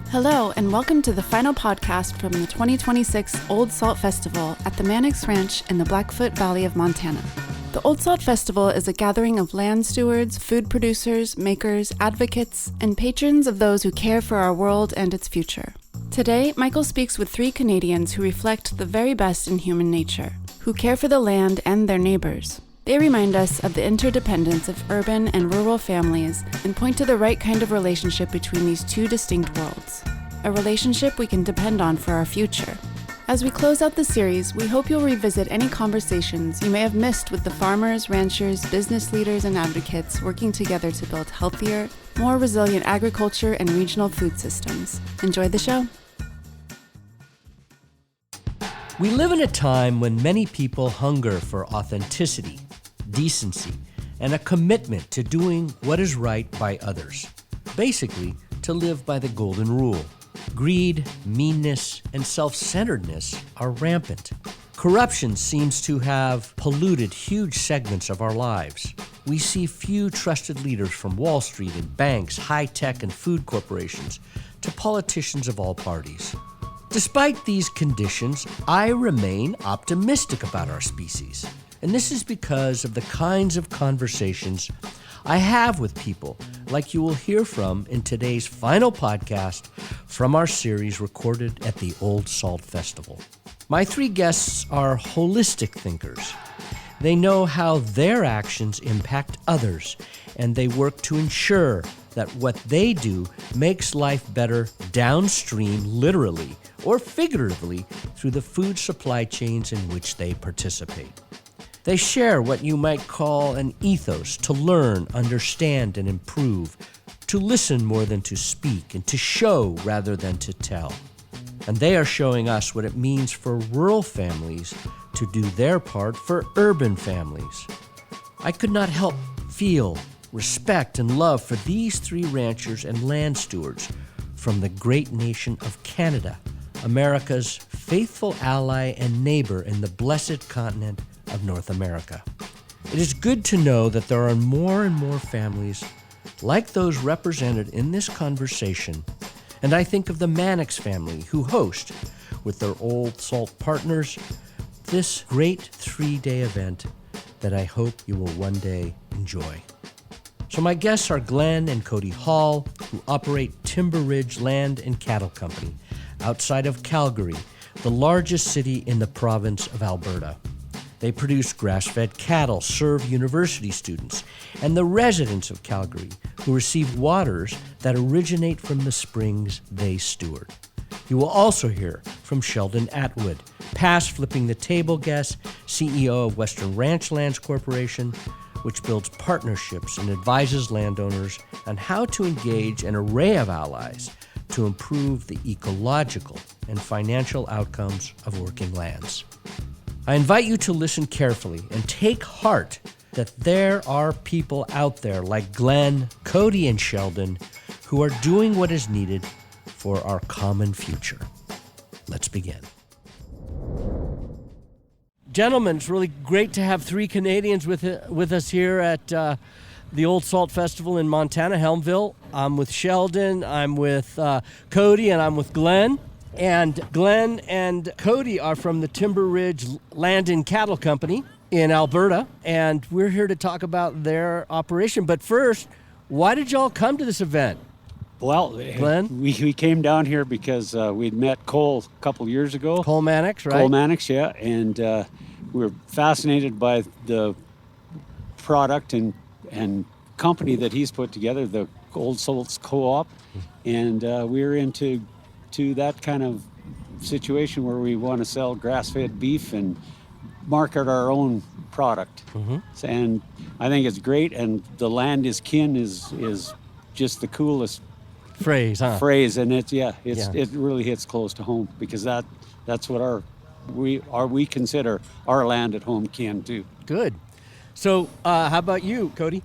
Hello, and welcome to the final podcast from the 2026 Old Salt Festival at the Mannix Ranch in the Blackfoot Valley of Montana. The Old Salt Festival is a gathering of land stewards, food producers, makers, advocates, and patrons of those who care for our world and its future. Today, Michael speaks with three Canadians who reflect the very best in human nature, who care for the land and their neighbors. They remind us of the interdependence of urban and rural families and point to the right kind of relationship between these two distinct worlds, a relationship we can depend on for our future. As we close out the series, we hope you'll revisit any conversations you may have missed with the farmers, ranchers, business leaders, and advocates working together to build healthier, more resilient agriculture and regional food systems. Enjoy the show. We live in a time when many people hunger for authenticity, decency, and a commitment to doing what is right by others. Basically, to live by the golden rule. Greed, meanness, and self-centeredness are rampant. Corruption seems to have polluted huge segments of our lives. We see few trusted leaders from Wall Street and banks, high-tech and food corporations, to politicians of all parties. Despite these conditions, I remain optimistic about our species. And this is because of the kinds of conversations I have with people like you will hear from in today's final podcast from our series recorded at the Old Salt Festival. My three guests are holistic thinkers. They know how their actions impact others, and they work to ensure that what they do makes life better downstream, literally or figuratively, through the food supply chains in which they participate. They share what you might call an ethos to learn, understand, and improve, to listen more than to speak, and to show rather than to tell. And they are showing us what it means for rural families to do their part for urban families. I could not help feel respect and love for these three ranchers and land stewards from the great nation of Canada, America's faithful ally and neighbor in the blessed continent of North America. It is good to know that there are more and more families like those represented in this conversation, and I think of the Mannix family who host, with their Old Salt partners, this great three-day event that I hope you will one day enjoy. So my guests are Glen and Cody Hall, who operate Timber Ridge Land and Cattle Company outside of Calgary, the largest city in the province of Alberta. They produce grass-fed cattle, serve university students, and the residents of Calgary who receive waters that originate from the springs they steward. You will also hear from Sheldon Atwood, past Flipping the Table guest, CEO of Western Ranchlands Corporation, which builds partnerships and advises landowners on how to engage an array of allies to improve the ecological and financial outcomes of working lands. I invite you to listen carefully and take heart that there are people out there like Glen, Cody, and Sheldon who are doing what is needed for our common future. Let's begin. Gentlemen, it's really great to have three Canadians with us here at the Old Salt Festival in Montana, Helmville. I'm with Sheldon, I'm with Cody, and I'm with Glen. And Glen and Cody are from the Timber Ridge Land and Cattle Company in Alberta, and we're here to talk about their operation. But first, why did y'all come to this event? Well, Glen? we came down here because we'd met Cole a couple years ago. Cole Mannix, right? Cole Mannix, yeah, and we were fascinated by the product and company that he's put together, the Old Salts Co-op, and we're into that kind of situation where we want to sell grass-fed beef and market our own product. Mm-hmm. And I think it's great, and the land is kin is just the coolest phrase, and it really hits close to home, because that's what we consider our land at home kin too. Good. So how about you, Cody?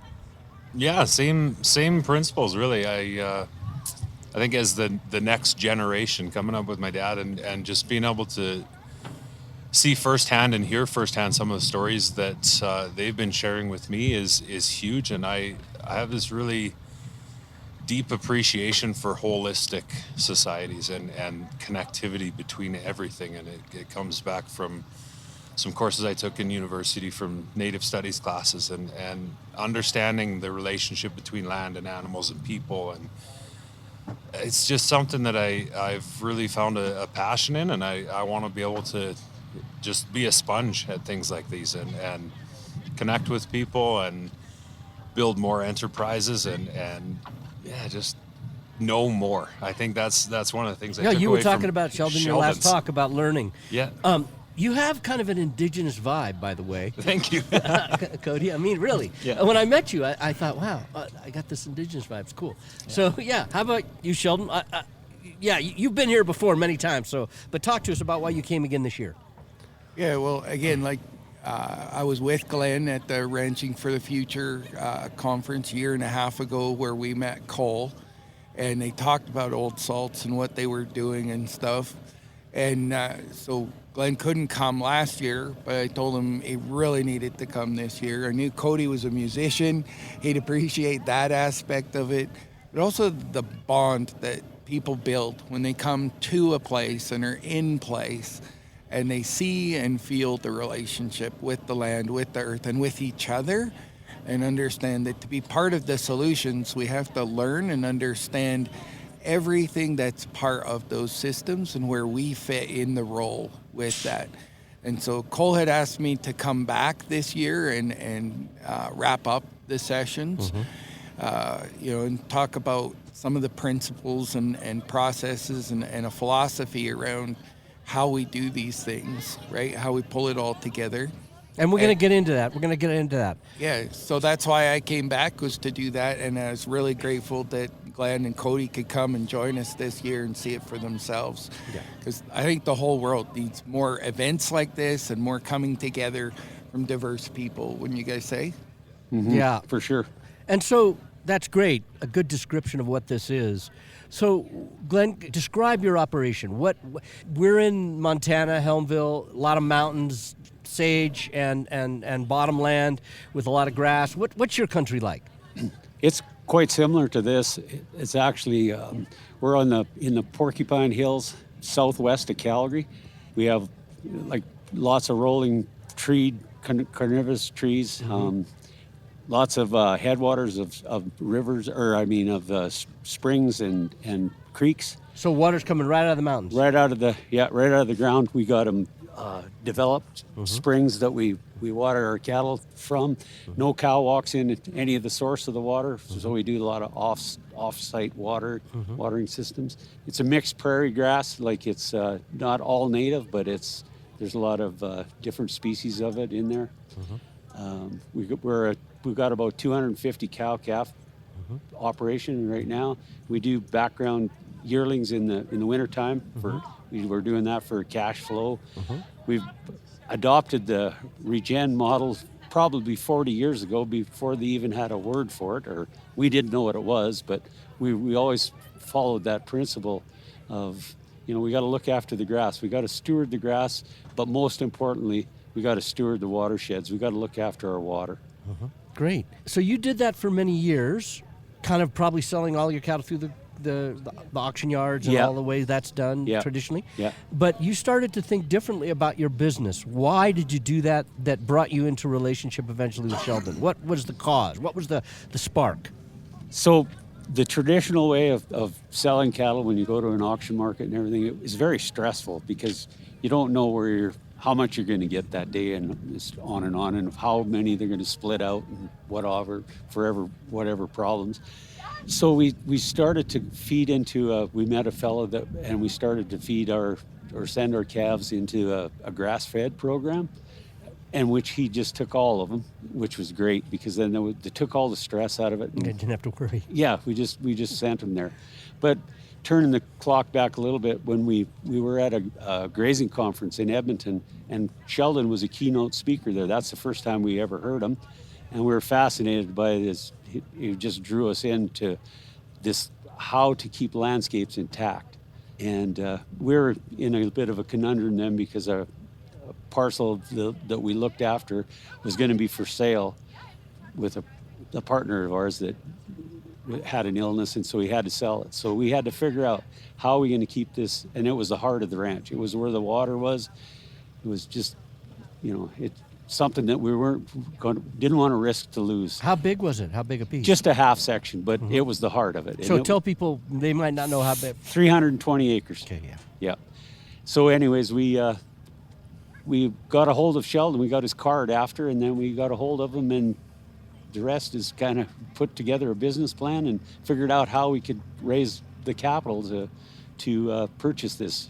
Yeah, same principles really. I think as the next generation coming up with my dad and just being able to see firsthand and hear firsthand some of the stories that they've been sharing with me is huge. And I have this really deep appreciation for holistic societies and connectivity between everything. And it comes back from some courses I took in university from Native Studies classes and understanding the relationship between land and animals and people. And it's just something that I've really found a passion in, and I want to be able to just be a sponge at things like these and connect with people and build more enterprises and just know more. I think that's one of the things I took you away were talking from about Sheldon in your last talk about learning. Yeah. You have kind of an indigenous vibe, by the way. Thank you. Cody, I mean, really. Yeah. When I met you, I thought, wow, I got this indigenous vibe. It's cool. Yeah. So, yeah, how about you, Sheldon? You've been here before many times, but talk to us about why you came again this year. Yeah, well, again, I was with Glen at the Ranching for the Future conference a year and a half ago where we met Cole, and they talked about old salts and what they were doing and stuff. And so Glen couldn't come last year, but I told him he really needed to come this year. I knew Cody was a musician. He'd appreciate that aspect of it, but also the bond that people build when they come to a place and are in place and they see and feel the relationship with the land, with the earth, and with each other, and understand that to be part of the solutions, we have to learn and understand everything that's part of those systems and where we fit in the role with that. And so Cole had asked me to come back this year and wrap up the sessions, and talk about some of the principles and processes and a philosophy around how we do these things, right? How we pull it all together. And we're going to get into that. Yeah, so that's why I came back, was to do that, and I was really grateful that Glen and Cody could come and join us this year and see it for themselves. Because I think the whole world needs more events like this and more coming together from diverse people, wouldn't you guys say? Mm-hmm. Yeah. For sure. And so that's great, a good description of what this is. So, Glen, describe your operation. We're in Montana, Helmville, a lot of mountains, sage and bottomland with a lot of grass. What's your country like? It's quite similar to this. It's actually we're in the Porcupine Hills, southwest of Calgary. We have lots of rolling carnivorous trees. Lots of headwaters of rivers, springs and creeks. So water's coming right out of the mountains. Right out of the ground. We got them developed springs that we water our cattle from. No cow walks in any of the source of the water, so we do a lot of off-site watering systems. It's a mixed prairie grass, it's not all native, but there's a lot of different species of it in there. We've got about 250 cow-calf operation right now. We do background yearlings in the wintertime. We're doing that for cash flow. We've adopted the regen model probably 40 years ago, before they even had a word for it, or we didn't know what it was, but we always followed that principle of, we got to look after the grass. We got to steward the grass, but most importantly, we got to steward the watersheds. We got to look after our water. Great. So you did that for many years, kind of probably selling all your cattle through the auction yards and all the way that's done traditionally. Yeah. But you started to think differently about your business. Why did you do that brought you into relationship eventually with Sheldon? What was the cause? What was the spark? So the traditional way of selling cattle when you go to an auction market and everything is very stressful, because you don't know how much you're going to get that day, and it's on, and how many they're going to split out, and whatever problems. So we started to feed into we met a fellow and we started to feed or send our calves into a grass-fed program, and which he just took all of them, which was great, because then they took all the stress out of it. And didn't have to worry. Yeah, we just sent them there. But turning the clock back a little bit, when we were at a grazing conference in Edmonton, and Sheldon was a keynote speaker there. That's the first time we ever heard him, and we were fascinated by this. He just drew us into this, how to keep landscapes intact. And we're in a bit of a conundrum then, because a parcel that we looked after was going to be for sale with a partner of ours that had an illness, and so he had to sell it. So we had to figure out how are we going to keep this, and it was the heart of the ranch. It was where the water was. It was just, it's something that we didn't want to risk to lose. How big was it? How big a piece? Just a half section, but it was the heart of it. So tell people, they might not know how big. 320 acres. Okay, yeah. Yeah. So anyways, we got a hold of Sheldon. We got his card after, and then we got a hold of him, and the rest is kind of put together a business plan and figured out how we could raise the capital to purchase this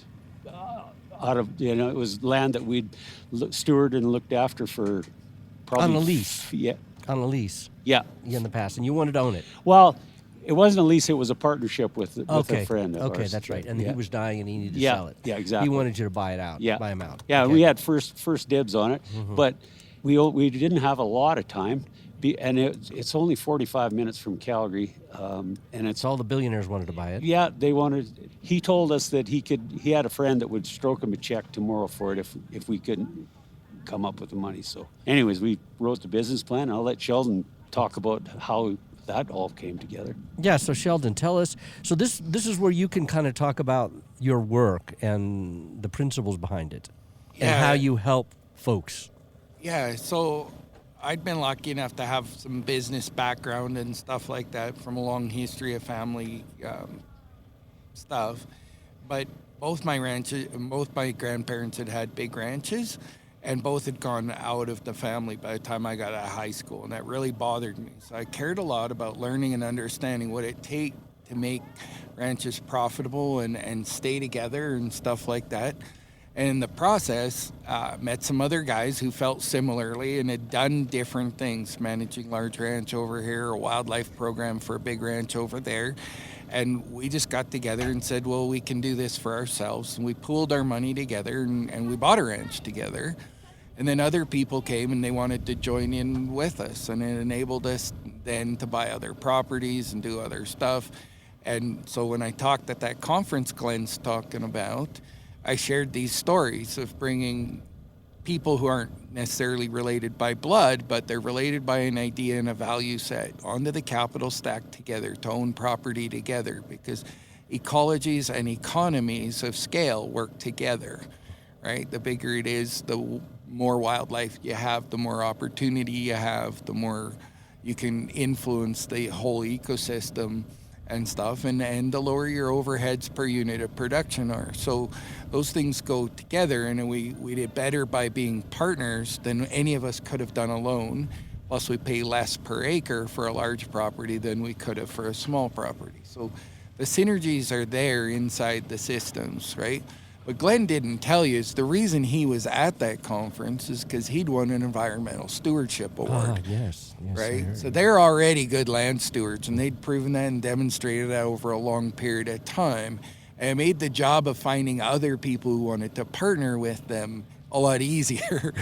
out of, it was land that we'd stewarded and looked after for probably... On a lease? Yeah. On a lease? Yeah. In the past, and you wanted to own it? Well, it wasn't a lease, it was a partnership with a friend of ours. Okay, that's right. And he was dying and he needed to sell it. Yeah, exactly. He wanted you to buy it out, buy him out. Yeah, okay. We had first dibs on it, but we didn't have a lot of time, and it's only 45 minutes from Calgary, and it's... All the billionaires wanted to buy it. Yeah, they wanted... He told us that he had a friend that would stroke him a check tomorrow for it if we couldn't come up with the money. So anyways, we wrote the business plan. I'll let Sheldon talk about how that all came together. Yeah, so Sheldon, tell us, so this is where you can kind of talk about your work and the principles behind it and how you help folks. Yeah, so I'd been lucky enough to have some business background and stuff like that from a long history of family stuff, but both my grandparents had big ranches, and both had gone out of the family by the time I got out of high school, and that really bothered me. So I cared a lot about learning and understanding what it takes to make ranches profitable and stay together and stuff like that. And in the process, met some other guys who felt similarly and had done different things, managing large ranch over here, a wildlife program for a big ranch over there. And we just got together and said, well, we can do this for ourselves. And we pooled our money together and we bought a ranch together. And then other people came and they wanted to join in with us, and it enabled us then to buy other properties and do other stuff. And so when I talked at that conference Glen's talking about, I shared these stories of bringing people who aren't necessarily related by blood, but they're related by an idea and a value set onto the capital stack together to own property together, because ecologies and economies of scale work together, right? The bigger it is, the more wildlife you have, the more opportunity you have, the more you can influence the whole ecosystem and stuff, and the lower your overheads per unit of production are. So those things go together, and we did better by being partners than any of us could have done alone. Plus we pay less per acre for a large property than we could have for a small property. So the synergies are there inside the systems, right? What Glen didn't tell you is the reason he was at that conference is because he'd won an environmental stewardship award. Yes, right? So they're already good land stewards, and they'd proven that and demonstrated that over a long period of time. And it made the job of finding other people who wanted to partner with them a lot easier,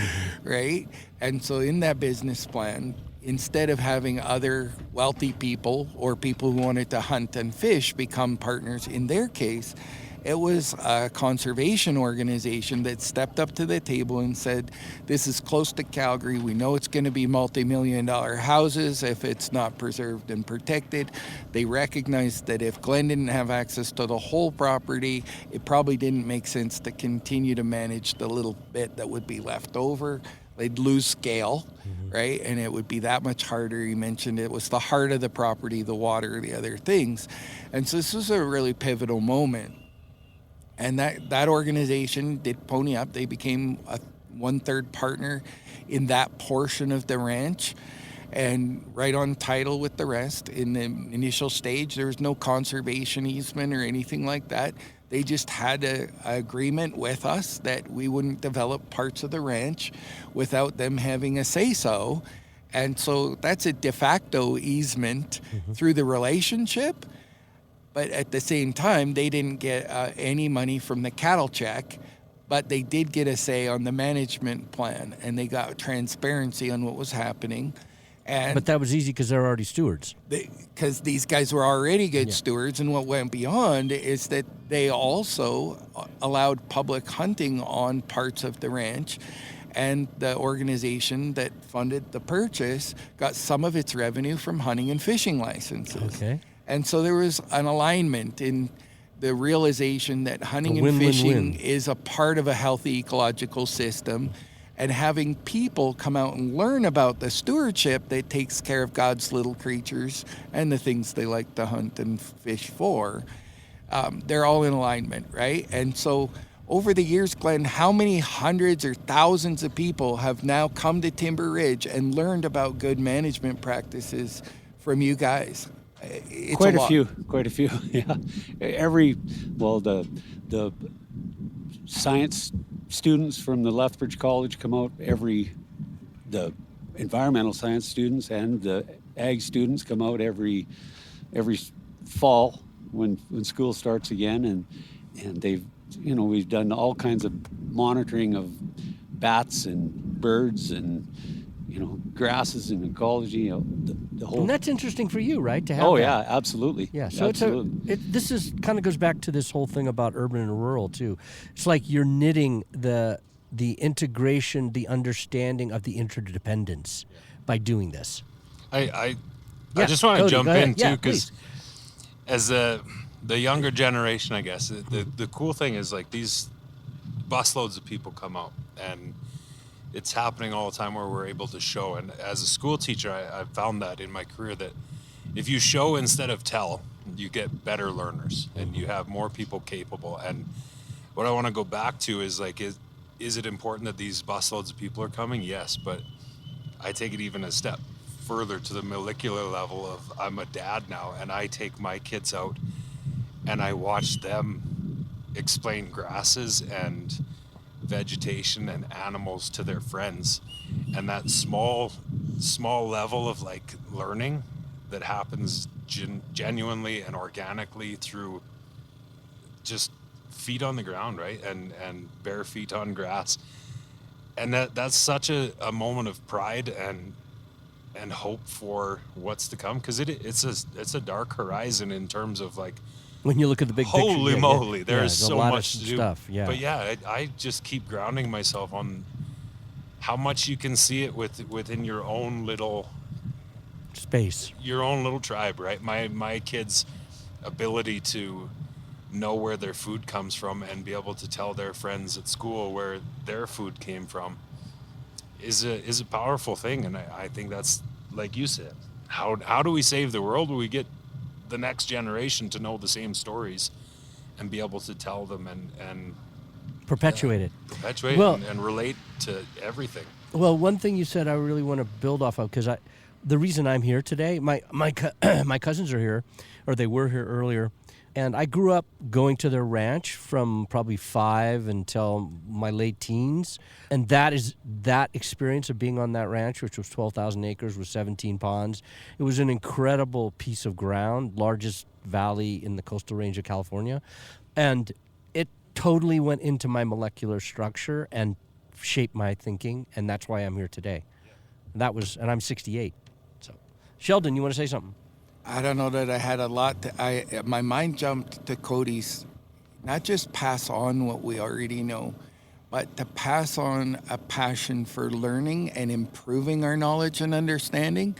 right? And so in that business plan, instead of having other wealthy people or people who wanted to hunt and fish become partners, in their case, it was a conservation organization that stepped up to the table and said, this is close to Calgary. We know it's going to be multi-million-dollar houses if it's not preserved and protected. They recognized that if Glen didn't have access to the whole property, it probably didn't make sense to continue to manage the little bit that would be left over. They'd lose scale, right? And it would be that much harder. You mentioned it was the heart of the property, the water, the other things. And so this was a really pivotal moment. And that organization did pony up. They became a 1/3 partner in that portion of the ranch and right on title with the rest. In the initial stage, there was no conservation easement or anything like that. They just had an agreement with us that we wouldn't develop parts of the ranch without them having a say-so. And so that's a de facto easement through the relationship. But at the same time, they didn't get any money from the cattle check, but they did get a say on the management plan, and they got transparency on what was happening. But that was easy because they're already stewards. Because these guys were already good stewards, and what went beyond is that they also allowed public hunting on parts of the ranch. and the organization that funded the purchase got some of its revenue from hunting and fishing licenses. Okay. And so there was an alignment in the realization that hunting A and fishing win-win-win. is a part of a healthy ecological system, and having people come out and learn about the stewardship that takes care of God's little creatures and the things they like to hunt and fish for, they're all in alignment, right? And so over the years, Glenn, how many hundreds or thousands of people have now come to Timber Ridge and learned about good management practices from you guys? It's Quite a lot. few. Yeah, the science students from the Lethbridge College come out the environmental science students and the ag students come out every fall when school starts again, and they've, we've done all kinds of monitoring of bats and birds and grasses and ecology, the whole. And that's interesting for you, right? To have Oh that. yeah, absolutely. Yeah, so absolutely. this is kind of goes back to this whole thing about urban and rural too. It's like you're knitting the integration, the understanding of the interdependence by doing this. I just want to Cody, jump go ahead. in too, Yeah, because as the younger generation, I guess the cool thing is, like, these busloads of people come out, and it's happening all the time where we're able to show. And as a school teacher, I've found that in my career, that if you show instead of tell, you get better learners and you have more people capable. And what I want to go back to is, like, is it important that these busloads of people are coming? Yes, but I take it even a step further to the molecular level of, I'm a dad now, and I take my kids out and I watch them explain grasses and vegetation and animals to their friends, and that small level of, like, learning that happens genuinely and organically through just feet on the ground, right, and bare feet on grass, and that's such a moment of pride and hope for what's to come, because it's a dark horizon in terms of, like, When you look at the big picture. holy moly, there's so a lot much of to do. stuff. Yeah. But yeah, I just keep grounding myself on how much you can see it within your own little Space. your own little tribe, right? My kids' ability to know where their food comes from and be able to tell their friends at school where their food came from is a powerful thing. And I think that's, like you said, how do we save the world? We get the next generation to know the same stories and be able to tell them and Perpetuate it. perpetuate Well- and relate to everything. Well, one thing you said I really want to build off of, because the reason I'm here today, my cousins are here, or they were here earlier, and I grew up going to their ranch from probably 5 until my late teens, and that experience of being on that ranch, which was 12,000 acres with 17 ponds. It was an incredible piece of ground, largest valley in the coastal range of California, and it totally went into my molecular structure and shaped my thinking, and that's why I'm here today. And I'm 68. So, Sheldon, you want to say something? I don't know that I had a lot. My mind jumped to Cody's, not just pass on what we already know, but to pass on a passion for learning and improving our knowledge and understanding.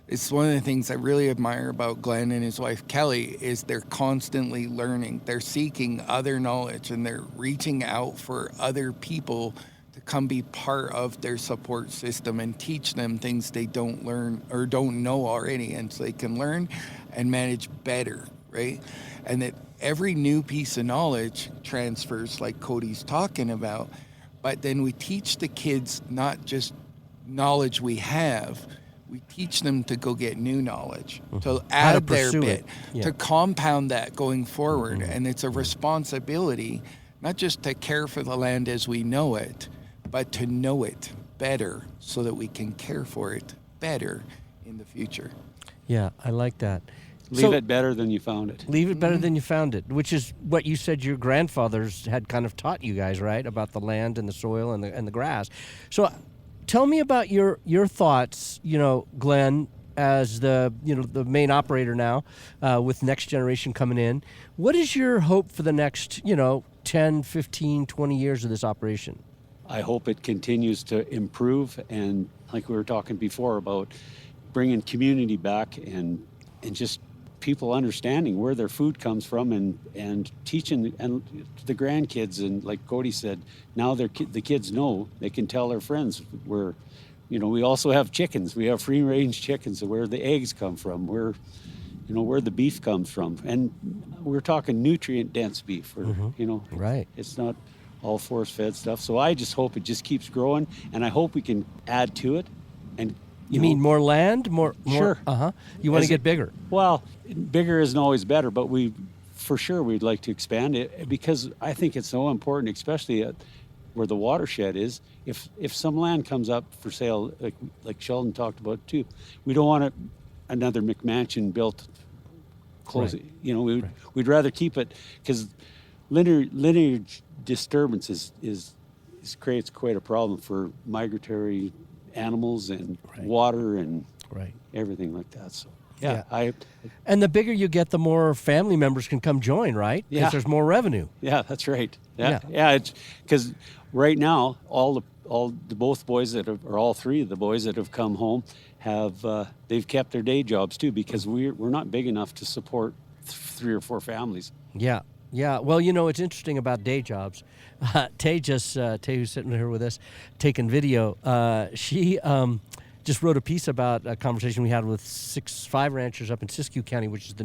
It's one of the things I really admire about Glen and his wife Kelly is they're constantly learning. They're seeking other knowledge and they're reaching out for other people to come be part of their support system and teach them things they don't learn or don't know already, and so they can learn and manage better, right? And that every new piece of knowledge transfers, like Cody's talking about, but then we teach the kids not just knowledge we have, we teach them to go get new knowledge, to add their pursue bit, it. Yeah. to compound that going forward. And it's a responsibility, not just to care for the land as we know it, but to know it better so that we can care for it better in the future. Yeah, I like that. Leave it better than you found it. Leave it better than you found it, which is what you said your grandfathers had kind of taught you guys, right? About the land and the soil and the grass. So tell me about your thoughts, Glen, as the main operator now with Next Generation coming in. What is your hope for the next, 10, 15, 20 years of this operation? I hope it continues to improve, and like we were talking before about bringing community back and just people understanding where their food comes from and teaching and the grandkids, and like Cody said, now the kids know, they can tell their friends where, you know, we also have chickens, we have free range chickens, where the eggs come from, where, you know, where the beef comes from, and we're talking nutrient dense beef, or you know, right, it's not all force fed stuff. So I just hope it just keeps growing, and I hope we can add to it. And you mean more land, more sure, you want to get bigger? Well, bigger isn't always better, but we'd like to expand it, because I think it's so important, especially at where the watershed is. If some land comes up for sale, like Sheldon talked about too, we don't want another McMansion built close. Right. You know, we'd rather keep it, because linear disturbance is creates quite a problem for migratory animals and water and everything like that. So yeah. And the bigger you get, the more family members can come join, right? Because there's more revenue. Yeah, that's right. Yeah. It's because right now both boys that have, or all three of the boys that have come home have they've kept their day jobs too, because we're not big enough to support 3 or 4 families. Yeah. Well, you know, it's interesting about day jobs. Tay, who's sitting here with us, taking video, she just wrote a piece about a conversation we had with 5 ranchers up in Siskiyou County, which is the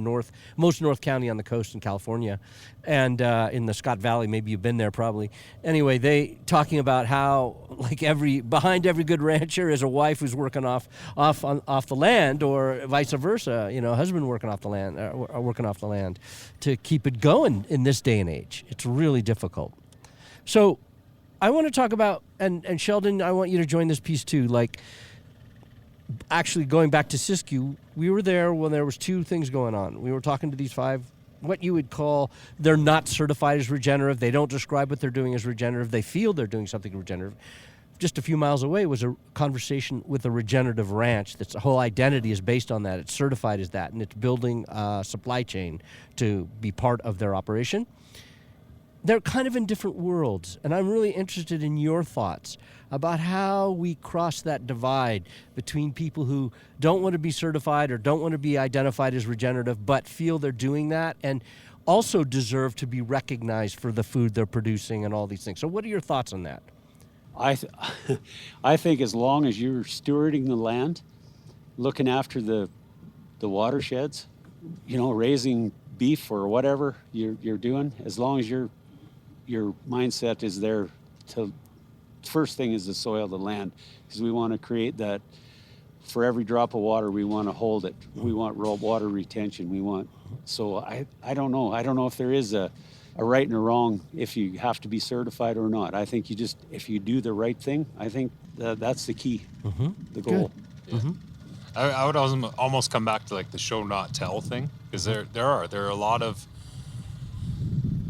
most north county on the coast in California, and in the Scott Valley. Maybe you've been there, probably. Anyway, they talking about how like behind every good rancher is a wife who's working off the land, or vice versa. You know, a husband working off the land, or working off the land, to keep it going in this day and age. It's really difficult. So, I want to talk about, and Sheldon, I want you to join this piece too. Like, actually going back to Siskiyou, we were there when there was 2 things going on. We were talking to these 5, what you would call, they're not certified as regenerative. They don't describe what they're doing as regenerative. They feel they're doing something regenerative. Just a few miles away was a conversation with a regenerative ranch. That's the whole identity is based on that. It's certified as that, and it's building a supply chain to be part of their operation. They're kind of in different worlds, and I'm really interested in your thoughts about how we cross that divide between people who don't want to be certified or don't want to be identified as regenerative, but feel they're doing that and also deserve to be recognized for the food they're producing and all these things. So what are your thoughts on that? I think as long as you're stewarding the land, looking after the watersheds, you know, raising beef or whatever you're doing, as long as your mindset is there to, first thing is the soil, the land, because we want to create that. For every drop of water, we want to hold it. We want water retention. So I don't know. I don't know if there is a right and a wrong, if you have to be certified or not. I think if you do the right thing, I think that's the key, the goal. Yeah. I would almost come back to like the show not tell thing, because there are a lot of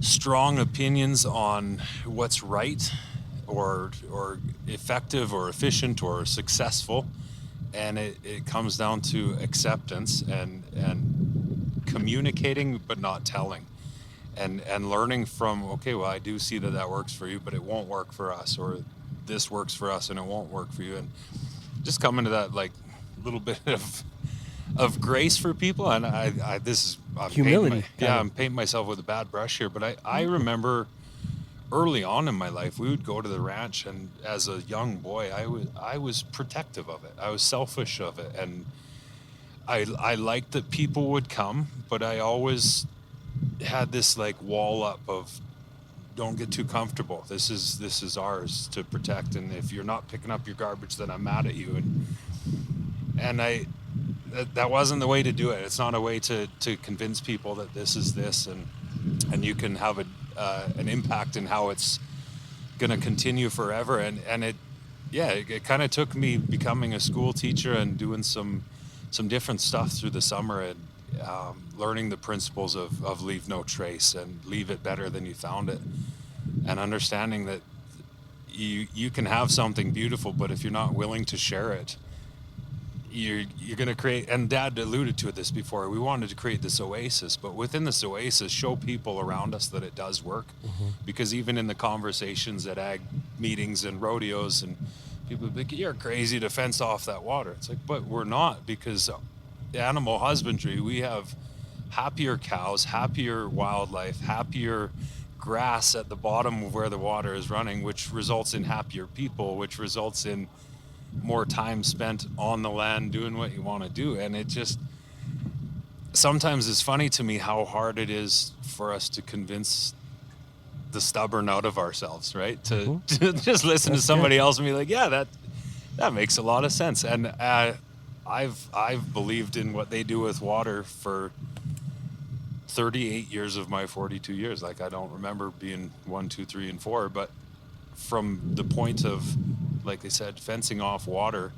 strong opinions on what's right or effective or efficient or successful, and it comes down to acceptance and communicating but not telling, and learning from, okay, well, I do see that works for you, but it won't work for us, or this works for us and it won't work for you, and just coming to that like little bit of grace for people. And I'm humility. I'm painting myself with a bad brush here, but I remember early on in my life, we would go to the ranch, and as a young boy, I was protective of it. I was selfish of it, and I liked that people would come, but I always had this like wall up of, don't get too comfortable. This is ours to protect, and if you're not picking up your garbage, then I'm mad at you. And that wasn't the way to do it. It's not a way to convince people that this is this, and you can have an impact in how it's going to continue forever. And it kind of took me becoming a school teacher and doing some different stuff through the summer, and learning the principles of leave no trace and leave it better than you found it, and understanding that you can have something beautiful, but if you're not willing to share it, you're going to create, and Dad alluded to this before, we wanted to create this oasis, but within this oasis, show people around us that it does work. Because even in the conversations at Ag meetings and rodeos, and people would be like, you're crazy to fence off that water. It's like, but we're not, because animal husbandry, we have happier cows, happier wildlife, happier grass at the bottom of where the water is running, which results in happier people, which results in more time spent on the land doing what you want to do. And it just, sometimes it's funny to me how hard it is for us to convince the stubborn out of ourselves, right? To just listen to somebody else and be like, yeah, that makes a lot of sense. And I've believed in what they do with water for 38 years of my 42 years. Like, I don't remember being 1, 2, 3, and 4, but from the point of, like they said, fencing off water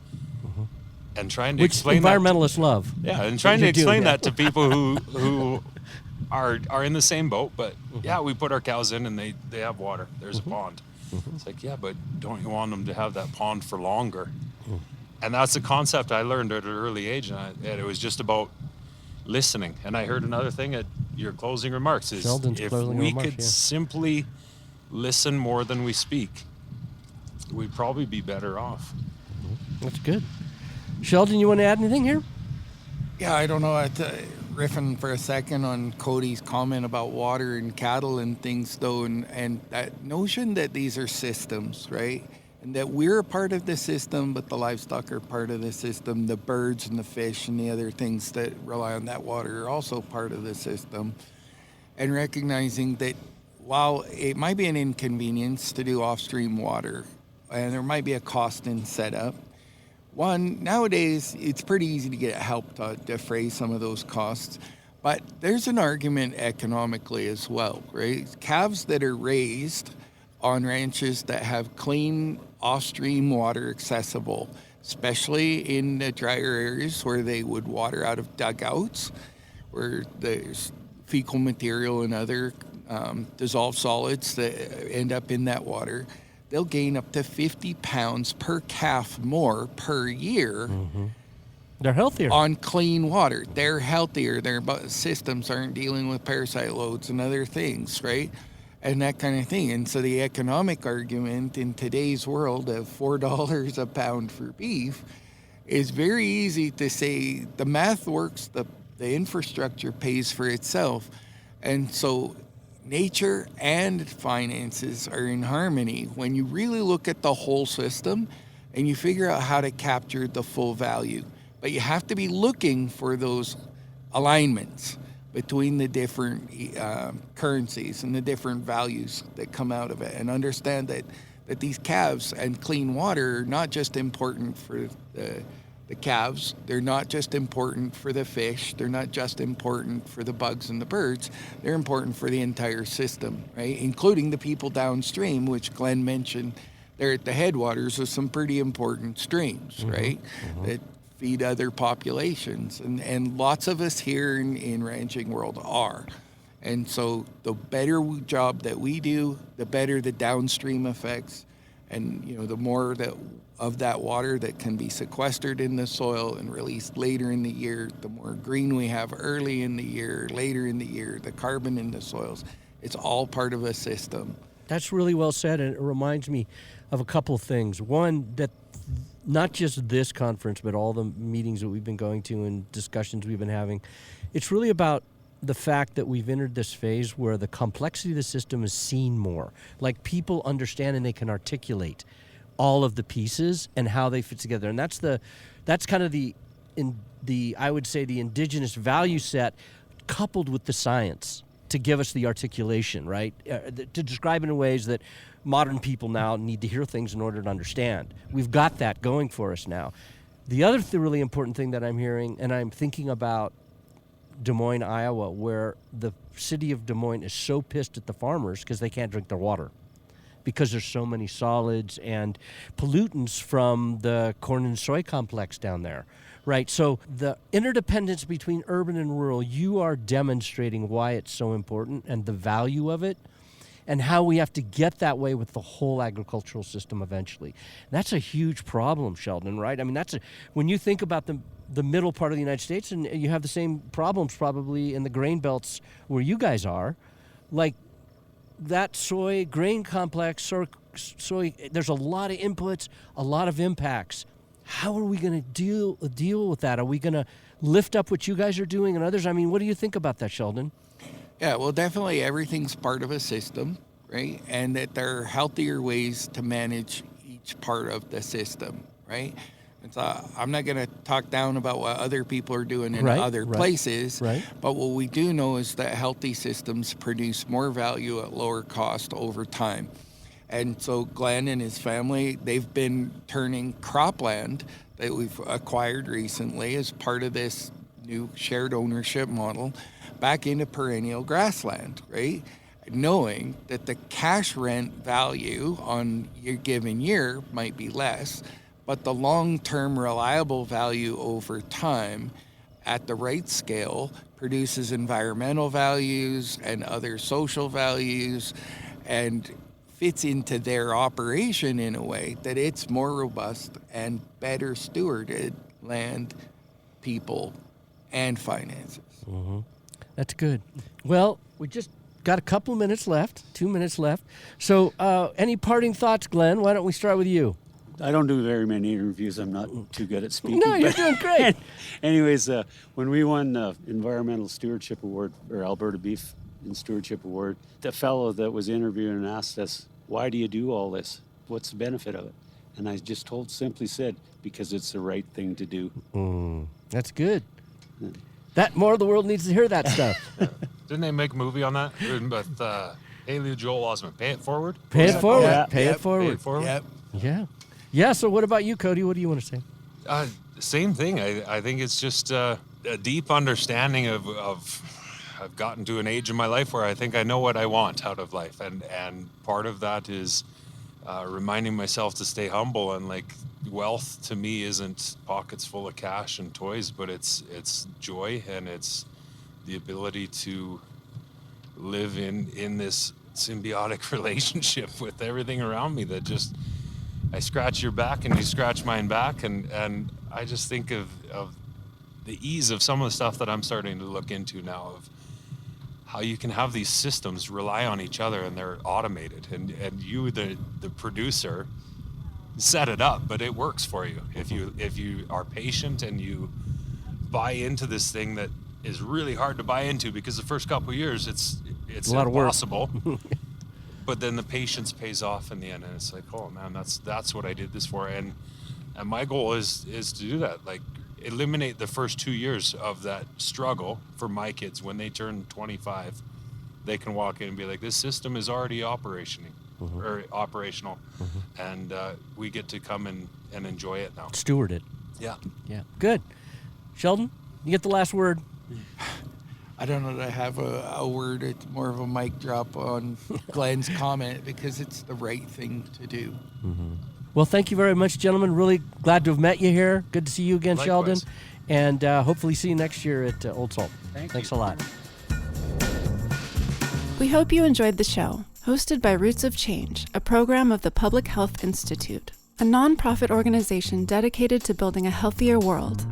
and trying to explain environmentalists love. Yeah, and trying to explain that to people who are in the same boat, but yeah, we put our cows in and they have water. There's a pond. It's like, yeah, but don't you want them to have that pond for longer? And that's a concept I learned at an early age, and it was just about listening. And I heard another thing at your closing remarks is, Sheldon's if closing we remarks, could simply listen more than we speak, we'd probably be better off. That's good. Sheldon, you want to add anything here? Yeah, I don't know. Riffing for a second on Cody's comment about water and cattle and things, though, and that notion that these are systems, right? And that we're a part of the system, but the livestock are part of the system. The birds and the fish and the other things that rely on that water are also part of the system. And recognizing that while it might be an inconvenience to do off-stream water, and there might be a cost in setup, one, nowadays, it's pretty easy to get help to defray some of those costs. But there's an argument economically as well, right? Calves that are raised on ranches that have clean off-stream water accessible, especially in the drier areas where they would water out of dugouts, where there's fecal material and other dissolved solids that end up in that water, they'll gain up to 50 pounds per calf more per year. They're healthier. On clean water. They're healthier. Their systems aren't dealing with parasite loads and other things, right? And that kind of thing. And so the economic argument in today's world of $4 a pound for beef is very easy to say the math works, the infrastructure pays for itself. And so nature and finances are in harmony when you really look at the whole system and you figure out how to capture the full value. But you have to be looking for those alignments between the different currencies and the different values that come out of it, and understand that these calves and clean water are not just important for the calves, they're not just important for the fish, they're not just important for the bugs and the birds, they're important for the entire system, right? Including the people downstream, which Glen mentioned there at the headwaters of some pretty important streams, right? That feed other populations. And lots of us here in ranching world are. And so the better job that we do, the better the downstream effects. And, you know, the more of that water that can be sequestered in the soil and released later in the year, the more green we have early in the year, later in the year, the carbon in the soils. It's all part of a system. That's really well said, and it reminds me of a couple of things. One, that not just this conference, but all the meetings that we've been going to and discussions we've been having, it's really about the fact that we've entered this phase where the complexity of the system is seen more. Like, people understand and they can articulate all of the pieces and how they fit together. And that's kind of the I would say the indigenous value set coupled with the science to give us the articulation, right? To describe it in ways that modern people now need to hear things in order to understand. We've got that going for us now. The other really important thing that I'm hearing, and I'm thinking about Des Moines, Iowa, where the city of Des Moines is so pissed at the farmers because they can't drink their water because there's so many solids and pollutants from the corn and soy complex down there, right? So the interdependence between urban and rural, you are demonstrating why it's so important and the value of it and how we have to get that way with the whole agricultural system eventually. That's a huge problem, Sheldon, right? I mean, when you think about the middle part of the United States, and you have the same problems probably in the grain belts where you guys are, like that soy grain complex, soy. There's a lot of inputs, a lot of impacts. How are we going to deal with that? Are we going to lift up what you guys are doing and others? I mean, what do you think about that, Sheldon? Yeah, well, definitely everything's part of a system, right? And that there are healthier ways to manage each part of the system, right? And so I'm not going to talk down about what other people are doing in other places, but what we do know is that healthy systems produce more value at lower cost over time. And so Glen and his family, they've been turning cropland that we've acquired recently as part of this new shared ownership model back into perennial grassland, right? Knowing that the cash rent value on your given year might be less, but the long-term reliable value over time at the right scale produces environmental values and other social values and fits into their operation in a way that it's more robust and better stewarded land, people, and finances. Mm-hmm. That's good. Well, we just got a couple minutes left, 2 minutes left. So any parting thoughts, Glen? Why don't we start with you? I don't do very many interviews. I'm not too good at speaking. No, you're doing great. Anyways, when we won the Environmental Stewardship Award, or Alberta Beef and Stewardship Award, the fellow that was interviewing asked us, why do you do all this? What's the benefit of it? And I just simply said, because it's the right thing to do. That's good. That more of the world needs to hear that stuff. Didn't they make a movie on that? With Haley Joel Osment, Pay It Forward? Pay it forward. Yeah. Pay it forward. Pay It Forward? Yep. Yeah. Yeah, so what about you, Cody? What do you want to say? Same thing. I think it's just a deep understanding of I've gotten to an age in my life where I think I know what I want out of life. And part of that is reminding myself to stay humble, and like wealth to me isn't pockets full of cash and toys, but it's joy, and it's the ability to live in this symbiotic relationship with everything around me that just, I scratch your back and you scratch mine back, and I just think of the ease of some of the stuff that I'm starting to look into now, of how you can have these systems rely on each other and they're automated, and you, the producer, set it up, but it works for you if you are patient and you buy into this thing that is really hard to buy into, because the first couple of years it's a lot impossible. But then the patience pays off in the end, and it's like, oh man, that's what I did this for. And my goal is to do that, like eliminate the first 2 years of that struggle for my kids. When they turn 25, they can walk in and be like, this system is already operational, and we get to come and enjoy it now. Steward it. Yeah. Yeah. Good. Sheldon, you get the last word. I don't know that I have a word. It's more of a mic drop on Glen's comment, because it's the right thing to do. Mm-hmm. Well, thank you very much, gentlemen. Really glad to have met you here. Good to see you again, Likewise. Sheldon. And hopefully see you next year at Old Salt. Thanks a lot. We hope you enjoyed the show, hosted by Roots of Change, a program of the Public Health Institute, a nonprofit organization dedicated to building a healthier world.